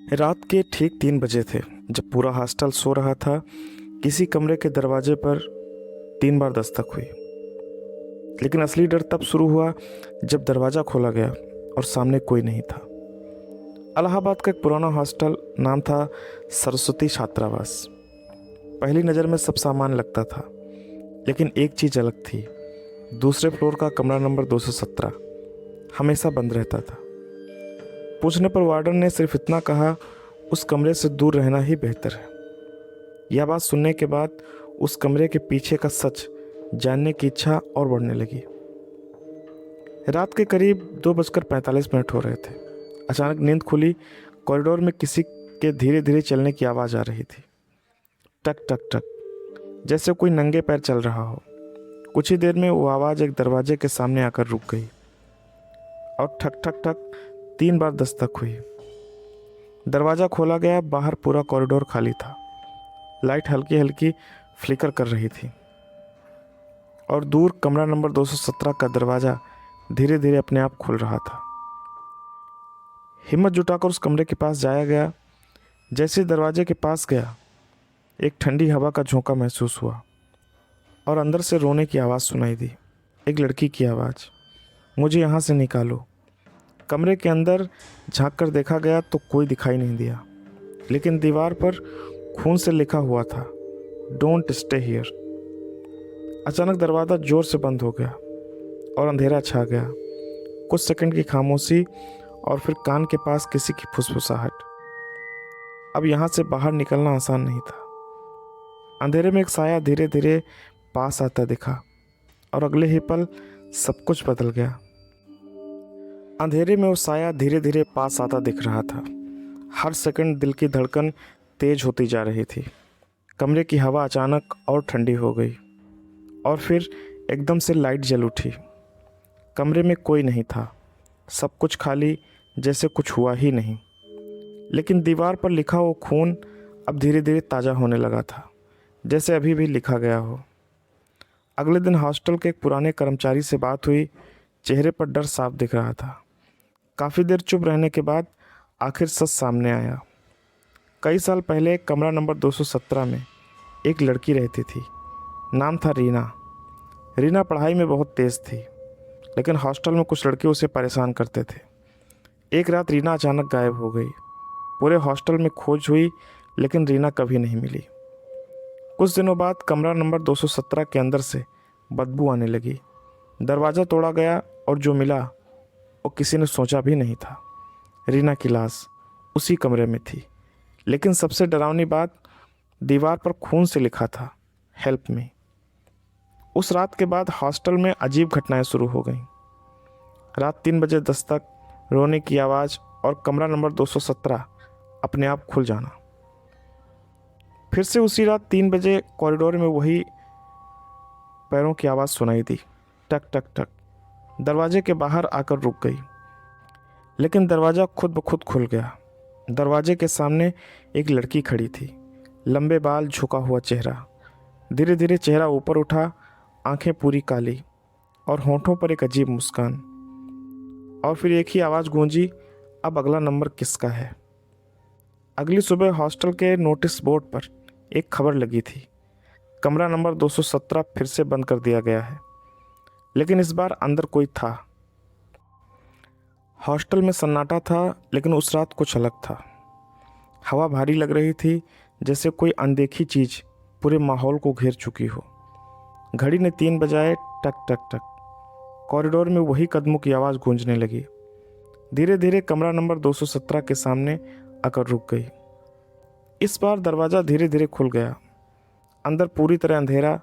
रात के ठीक 3 बजे थे जब पूरा हॉस्टल सो रहा था। किसी कमरे के दरवाजे पर 3 बार दस्तक हुई, लेकिन असली डर तब शुरू हुआ जब दरवाज़ा खोला गया और सामने कोई नहीं था। इलाहाबाद का एक पुराना हॉस्टल, नाम था सरस्वती छात्रावास। पहली नज़र में सब सामान लगता था, लेकिन एक चीज़ अलग थी। दूसरे फ्लोर का कमरा नंबर 217 हमेशा बंद रहता था। पूछने पर वार्डन ने सिर्फ इतना कहा, उस कमरे से दूर रहना ही बेहतर है। यह बात सुनने के बाद उस कमरे के पीछे का सच जानने की इच्छा और बढ़ने लगी। रात के करीब 2:45 हो रहे थे। अचानक नींद खुली। कॉरिडोर में किसी के धीरे धीरे चलने की आवाज़ आ रही थी। टक टक टक, जैसे कोई नंगे पैर चल रहा हो। कुछ ही देर में वो आवाज़ एक दरवाजे के सामने आकर रुक गई और ठक ठक ठक 3 बार दस्तक हुई। दरवाज़ा खोला गया। बाहर पूरा कॉरिडोर खाली था। लाइट हल्की हल्की फ्लिकर कर रही थी और दूर कमरा नंबर 217 का दरवाज़ा धीरे धीरे अपने आप खुल रहा था। हिम्मत जुटाकर उस कमरे के पास जाया गया। जैसे दरवाजे के पास गया, एक ठंडी हवा का झोंका महसूस हुआ और अंदर से रोने की आवाज़ सुनाई दी। एक लड़की की आवाज़, मुझे यहाँ से निकालो। कमरे के अंदर झांक कर देखा गया तो कोई दिखाई नहीं दिया, लेकिन दीवार पर खून से लिखा हुआ था, डोंट स्टे हियर। अचानक दरवाज़ा जोर से बंद हो गया और अंधेरा छा गया। कुछ सेकंड की खामोशी और फिर कान के पास किसी की फुसफुसाहट। अब यहाँ से बाहर निकलना आसान नहीं था। अंधेरे में एक साया धीरे धीरे पास आता दिखा और अगले ही पल सब कुछ बदल गया। अंधेरे में वो साया धीरे धीरे पास आता दिख रहा था। हर सेकंड दिल की धड़कन तेज होती जा रही थी। कमरे की हवा अचानक और ठंडी हो गई और फिर एकदम से लाइट जल उठी। कमरे में कोई नहीं था, सब कुछ खाली, जैसे कुछ हुआ ही नहीं। लेकिन दीवार पर लिखा वो खून अब धीरे धीरे ताज़ा होने लगा था, जैसे अभी भी लिखा गया हो। अगले दिन हॉस्टल के एक पुराने कर्मचारी से बात हुई। चेहरे पर डर साफ दिख रहा था। काफ़ी देर चुप रहने के बाद आखिर सच सामने आया। कई साल पहले कमरा नंबर 217 में एक लड़की रहती थी। नाम था रीना। रीना पढ़ाई में बहुत तेज़ थी, लेकिन हॉस्टल में कुछ लड़के उसे परेशान करते थे। एक रात रीना अचानक गायब हो गई। पूरे हॉस्टल में खोज हुई, लेकिन रीना कभी नहीं मिली। कुछ दिनों बाद कमरा नंबर 217 के अंदर से बदबू आने लगी। दरवाज़ा तोड़ा गया और जो मिला वो किसी ने सोचा भी नहीं था। रीना की लाश उसी कमरे में थी, लेकिन सबसे डरावनी बात, दीवार पर खून से लिखा था, हेल्प मी। उस रात के बाद हॉस्टल में अजीब घटनाएं शुरू हो गईं। रात 3 बजे दस्तक, रोने की आवाज़ और कमरा नंबर 217 अपने आप खुल जाना। फिर से उसी रात 3 बजे कॉरिडोर में वही पैरों की आवाज़ सुनाई दी, टक टक टक। दरवाजे के बाहर आकर रुक गई, लेकिन दरवाज़ा खुद ब खुद खुल गया। दरवाजे के सामने एक लड़की खड़ी थी। लंबे बाल, झुका हुआ चेहरा। धीरे धीरे चेहरा ऊपर उठा, आंखें पूरी काली और होंठों पर एक अजीब मुस्कान। और फिर एक ही आवाज़ गूंजी, अब अगला नंबर किसका है। अगली सुबह हॉस्टल के नोटिस बोर्ड पर एक खबर लगी थी, कमरा नंबर 217 फिर से बंद कर दिया गया है। लेकिन इस बार अंदर कोई था। हॉस्टल में सन्नाटा था, लेकिन उस रात कुछ अलग था। हवा भारी लग रही थी, जैसे कोई अनदेखी चीज़ पूरे माहौल को घेर चुकी हो। घड़ी ने 3 बजाए, टक टक टक। कॉरिडोर में वही कदमों की आवाज़ गूंजने लगी। धीरे धीरे कमरा नंबर 217 के सामने आकर रुक गई। इस बार दरवाज़ा धीरे धीरे खुल गया। अंदर पूरी तरह अंधेरा,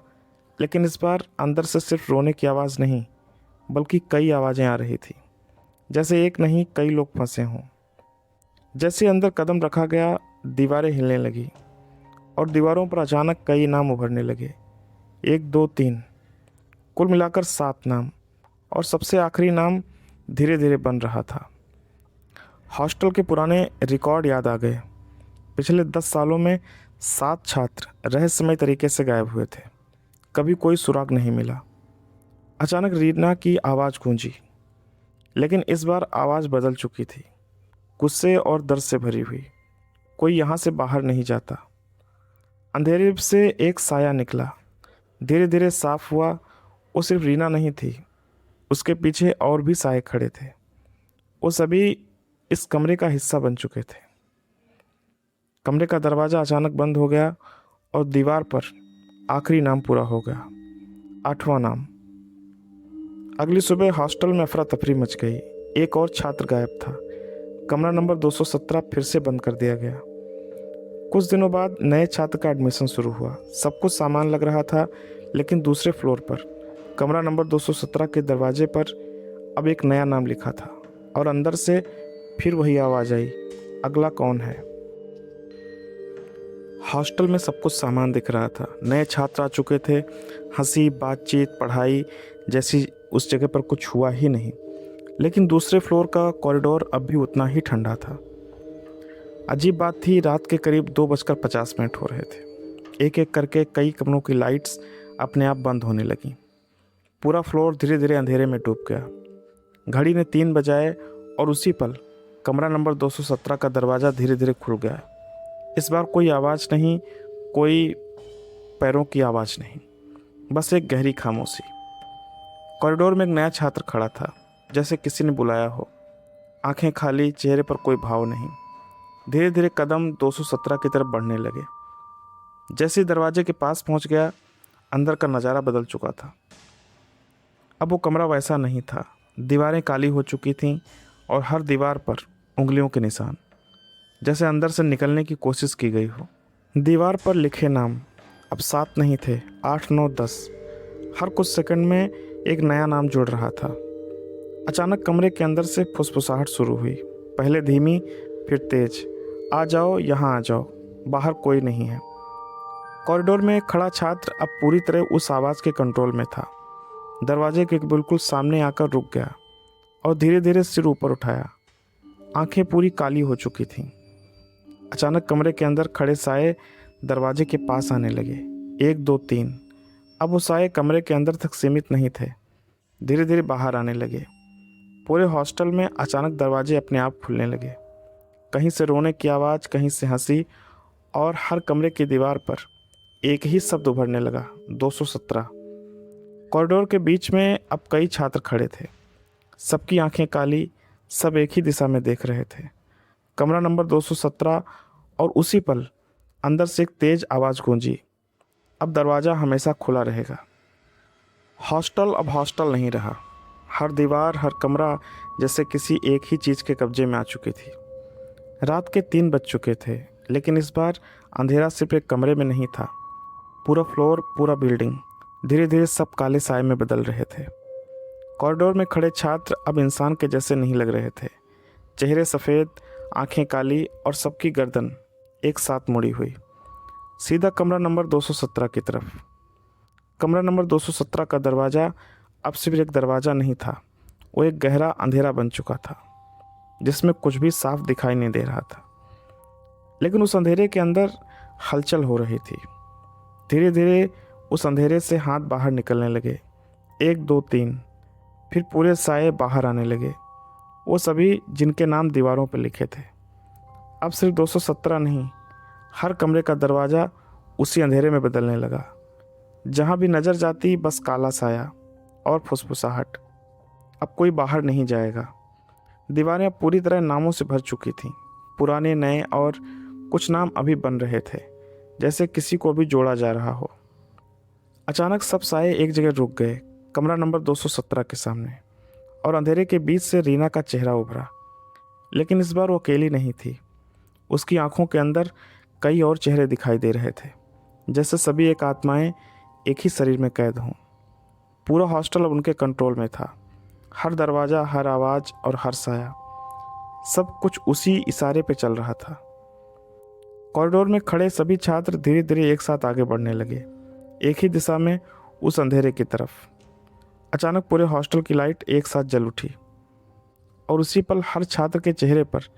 लेकिन इस बार अंदर से सिर्फ रोने की आवाज़ नहीं, बल्कि कई आवाज़ें आ रही थी, जैसे एक नहीं कई लोग फंसे हों। जैसे अंदर कदम रखा गया, दीवारें हिलने लगी और दीवारों पर अचानक कई नाम उभरने लगे। 1 2 3, कुल मिलाकर 7 नाम। और सबसे आखिरी नाम धीरे धीरे बन रहा था। हॉस्टल के पुराने रिकॉर्ड याद आ गए। पिछले 10 सालों में 7 छात्र रहस्यमय तरीके से गायब हुए थे। कभी कोई सुराग नहीं मिला। अचानक रीना की आवाज़ गूंजी, लेकिन इस बार आवाज़ बदल चुकी थी, गुस्से और दर्द से भरी हुई। कोई यहाँ से बाहर नहीं जाता। अंधेरे से एक साया निकला, धीरे धीरे साफ हुआ। वो सिर्फ रीना नहीं थी, उसके पीछे और भी साए खड़े थे। वो सभी इस कमरे का हिस्सा बन चुके थे। कमरे का दरवाज़ा अचानक बंद हो गया और दीवार पर आखिरी नाम पूरा हो गया, 8वां नाम। अगली सुबह हॉस्टल में अफरा तफरी मच गई। एक और छात्र गायब था। कमरा नंबर 217 फिर से बंद कर दिया गया। कुछ दिनों बाद नए छात्र का एडमिशन शुरू हुआ। सब कुछ सामान लग रहा था, लेकिन दूसरे फ्लोर पर कमरा नंबर 217 के दरवाजे पर अब एक नया नाम लिखा था और अंदर से फिर वही आवाज़ आई, अगला कौन है। हॉस्टल में सब कुछ सामान दिख रहा था। नए छात्र आ चुके थे। हंसी, बातचीत, पढ़ाई जैसी उस जगह पर कुछ हुआ ही नहीं। लेकिन दूसरे फ्लोर का कॉरिडोर अब भी उतना ही ठंडा था। अजीब बात थी, रात के करीब 2:50 हो रहे थे। एक एक करके कई कमरों की लाइट्स अपने आप बंद होने लगीं। पूरा फ्लोर धीरे धीरे अंधेरे में डूब गया। घड़ी ने 3 बजाए और उसी पल कमरा नंबर 217 का दरवाज़ा धीरे धीरे खुल गया। इस बार कोई आवाज़ नहीं, कोई पैरों की आवाज़ नहीं, बस एक गहरी खामोशी। कॉरिडोर में एक नया छात्र खड़ा था, जैसे किसी ने बुलाया हो। आंखें खाली, चेहरे पर कोई भाव नहीं। धीरे धीरे कदम 217 की तरफ बढ़ने लगे। जैसे ही दरवाजे के पास पहुंच गया, अंदर का नज़ारा बदल चुका था। अब वो कमरा वैसा नहीं था। दीवारें काली हो चुकी थीं और हर दीवार पर उंगलियों के निशान, जैसे अंदर से निकलने की कोशिश की गई हो। दीवार पर लिखे नाम अब 7 नहीं थे, 8, 9, 10। हर कुछ सेकंड में एक नया नाम जुड़ रहा था। अचानक कमरे के अंदर से फुसफुसाहट शुरू हुई, पहले धीमी फिर तेज। आ जाओ, यहाँ आ जाओ, बाहर कोई नहीं है। कॉरिडोर में खड़ा छात्र अब पूरी तरह उस आवाज़ के कंट्रोल में था। दरवाजे के बिल्कुल सामने आकर रुक गया और धीरे धीरे सिर ऊपर उठाया। आंखें पूरी काली हो चुकी थीं। अचानक कमरे के अंदर खड़े साए दरवाजे के पास आने लगे। 1, 2, 3। अब वो साए कमरे के अंदर तक सीमित नहीं थे, धीरे धीरे बाहर आने लगे। पूरे हॉस्टल में अचानक दरवाजे अपने आप खुलने लगे। कहीं से रोने की आवाज़, कहीं से हंसी, और हर कमरे की दीवार पर एक ही शब्द उभरने लगा, 217। कॉरिडोर के बीच में अब कई छात्र खड़े थे। सबकी आंखें काली, सब एक ही दिशा में देख रहे थे, कमरा नंबर 217। और उसी पल अंदर से एक तेज आवाज़ गूंजी, अब दरवाज़ा हमेशा खुला रहेगा। हॉस्टल अब हॉस्टल नहीं रहा। हर दीवार, हर कमरा जैसे किसी एक ही चीज़ के कब्जे में आ चुकी थी। रात के 3 बज चुके थे, लेकिन इस बार अंधेरा सिर्फ एक कमरे में नहीं था। पूरा फ्लोर, पूरा बिल्डिंग, धीरे धीरे सब काले साए में बदल रहे थे। कॉरिडोर में खड़े छात्र अब इंसान के जैसे नहीं लग रहे थे। चेहरे सफ़ेद, आंखें काली, और सबकी गर्दन एक साथ मुड़ी हुई, सीधा कमरा नंबर 217 की तरफ। कमरा नंबर 217 का दरवाज़ा अब सिर्फ एक दरवाज़ा नहीं था, वो एक गहरा अंधेरा बन चुका था, जिसमें कुछ भी साफ दिखाई नहीं दे रहा था। लेकिन उस अंधेरे के अंदर हलचल हो रही थी। धीरे धीरे उस अंधेरे से हाथ बाहर निकलने लगे, 1, 2, 3। फिर पूरे साए बाहर आने लगे, वो सभी जिनके नाम दीवारों पर लिखे थे। अब सिर्फ 217 नहीं, हर कमरे का दरवाज़ा उसी अंधेरे में बदलने लगा। जहाँ भी नज़र जाती बस काला साया और फुसफुसाहट। अब कोई बाहर नहीं जाएगा। दीवारें अब पूरी तरह नामों से भर चुकी थीं, पुराने, नए, और कुछ नाम अभी बन रहे थे, जैसे किसी को भी जोड़ा जा रहा हो। अचानक सब साए एक जगह रुक गए, कमरा नंबर 217 के सामने, और अंधेरे के बीच से रीना का चेहरा उभरा। लेकिन इस बार वो अकेली नहीं थी। उसकी आंखों के अंदर कई और चेहरे दिखाई दे रहे थे, जैसे सभी एक आत्माएं एक ही शरीर में कैद हों। पूरा हॉस्टल अब उनके कंट्रोल में था। हर दरवाज़ा, हर आवाज़ और हर साया, सब कुछ उसी इशारे पे चल रहा था। कॉरिडोर में खड़े सभी छात्र धीरे धीरे एक साथ आगे बढ़ने लगे, एक ही दिशा में, उस अंधेरे की तरफ। अचानक पूरे हॉस्टल की लाइट एक साथ जल उठी और उसी पल हर छात्र के चेहरे पर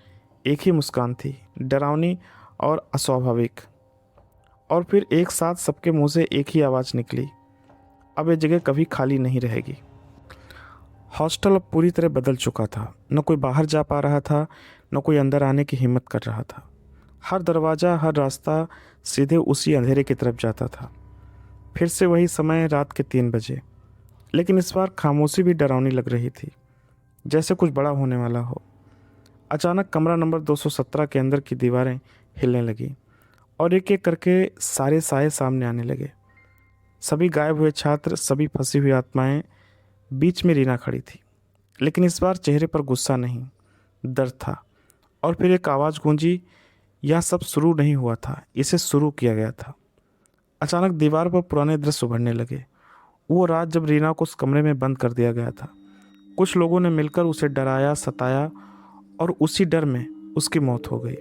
एक ही मुस्कान थी, डरावनी और अस्वाभाविक। और फिर एक साथ सबके मुंह से एक ही आवाज़ निकली, अब ये जगह कभी खाली नहीं रहेगी। हॉस्टल अब पूरी तरह बदल चुका था। न कोई बाहर जा पा रहा था, न कोई अंदर आने की हिम्मत कर रहा था। हर दरवाज़ा, हर रास्ता सीधे उसी अंधेरे की तरफ जाता था। फिर से वही समय, रात के 3 बजे। लेकिन इस बार खामोशी भी डरावनी लग रही थी, जैसे कुछ बड़ा होने वाला हो। अचानक कमरा नंबर 217 के अंदर की दीवारें हिलने लगी और एक एक करके सारे साए सामने आने लगे। सभी गायब हुए छात्र, सभी फंसी हुई आत्माएं। बीच में रीना खड़ी थी, लेकिन इस बार चेहरे पर गुस्सा नहीं, दर्द था। और फिर एक आवाज़ गूंजी, यह सब शुरू नहीं हुआ था, इसे शुरू किया गया था। अचानक दीवार पर पुराने दृश्य उभरने लगे। वो रात जब रीना को उस कमरे में बंद कर दिया गया था, कुछ लोगों ने मिलकर उसे डराया, सताया और उसी डर में उसकी मौत हो गई।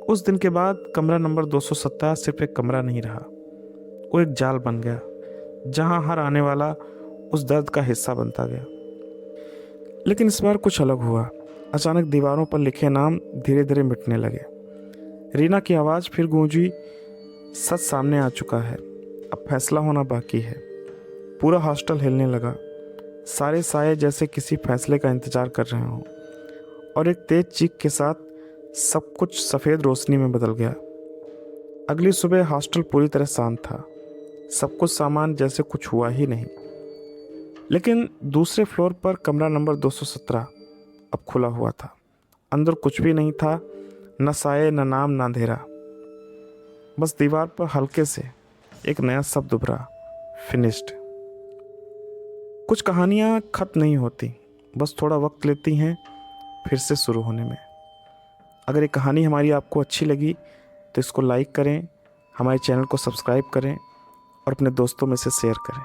उस दिन के बाद कमरा नंबर 217 सिर्फ एक कमरा नहीं रहा, वो एक जाल बन गया जहां हर आने वाला उस दर्द का हिस्सा बनता गया। लेकिन इस बार कुछ अलग हुआ। अचानक दीवारों पर लिखे नाम धीरे धीरे मिटने लगे। रीना की आवाज़ फिर गूंजी, सच सामने आ चुका है, अब फैसला होना बाकी है। पूरा हॉस्टल हिलने लगा। सारे साए जैसे किसी फैसले का इंतजार कर रहे हों। और एक तेज चीख के साथ सब कुछ सफ़ेद रोशनी में बदल गया। अगली सुबह हॉस्टल पूरी तरह शांत था। सब कुछ सामान जैसे कुछ हुआ ही नहीं। लेकिन दूसरे फ्लोर पर कमरा नंबर 217 अब खुला हुआ था। अंदर कुछ भी नहीं था, न साए, न नाम, न अंधेरा। बस दीवार पर हल्के से एक नया शब्द उभरा, फिनिश्ड। कुछ कहानियाँ खत्म नहीं होती, बस थोड़ा वक्त लेती हैं फिर से शुरू होने में। अगर ये कहानी हमारी आपको अच्छी लगी तो इसको लाइक करें, हमारे चैनल को सब्सक्राइब करें और अपने दोस्तों में से शेयर करें।